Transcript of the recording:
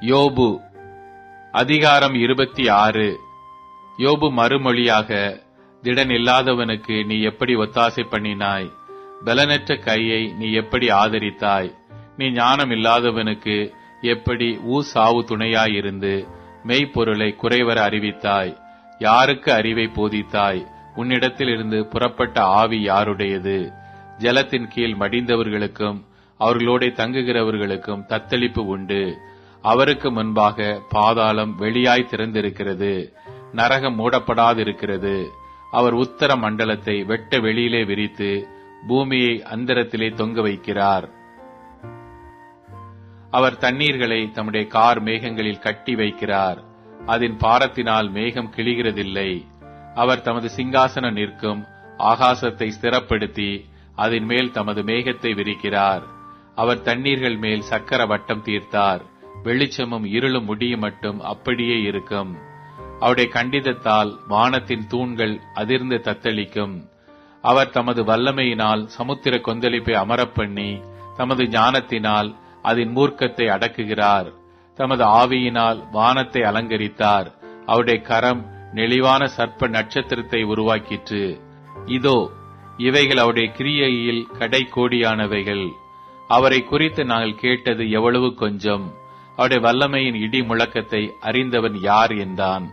யோபு அதிகாரம் 26. யோபு மறுமொழியாக, திடன் இல்லாதவனுக்கு நீ எப்படி ஒத்தாசை பண்ணினாய்? பலனற்ற கையை நீ எப்படி ஆதரித்தாய்? நீ ஞானம் இல்லாதவனுக்கு எப்படி சாவு துணையாயிருந்து மெய்ப்பொருளை குறைவர அறிவித்தாய்? யாருக்கு அறிவை போதித்தாய்? உன்னிடத்தில் இருந்து புறப்பட்ட ஆவி யாருடையது? ஜலத்தின் கீழ் மடிந்தவர்களுக்கும் அவர்களோட தங்குகிறவர்களுக்கும் தத்தளிப்பு உண்டு. அவருக்கு முன்பாக பாதாளம் வெளியாய் திறந்திருக்கிறது, நரகம் மூடப்படாதிருக்கிறது. அவர் உத்தர மண்டலத்தை வெட்ட வெளியிலே விரித்து பூமியை அந்தரத்திலே தொங்க வைக்கிறார். அவர் தண்ணீர்களை தம்முடைய கார் மேகங்களில் கட்டி வைக்கிறார். அதன் பாரத்தினால் மேகம் கிழிகிறதில்லை. அவர் தமது சிங்காசனம் நிற்கும் ஆகாசத்தை ஸ்திரப்படுத்தி அதன் மேல் தமது மேகத்தை விரிக்கிறார். அவர் தண்ணீர்கள் மேல் சக்கர வட்டம் தீர்த்தார். வெளிச்சமும் இருளும் முடியும் மட்டும் அப்படியே இருக்கும். அவருடைய கண்டிதத்தால் வானத்தின் தூண்கள் அதிர்ந்து தத்தளிக்கும். அவர் தமது வல்லமையினால் சமுத்திர கொந்தளிப்பை அமரப்பண்ணி தமது ஞானத்தினால் அதன் மூர்க்கத்தை அடக்குகிறார். தமது ஆவியினால் வானத்தை அலங்கரித்தார். அவருடைய கரம் நெளிவான சர்ப்ப நட்சத்திரத்தை உருவாக்கிற்று. இதோ இவைகள் அவருடைய கிரியையில் கடைக்கோடியானவைகள். அவரை குறித்து நாங்கள் கேட்டது எவ்வளவு கொஞ்சம். அவருடைய வல்லமையின் இடி முழக்கத்தை அறிந்தவன் யார் என்றான்.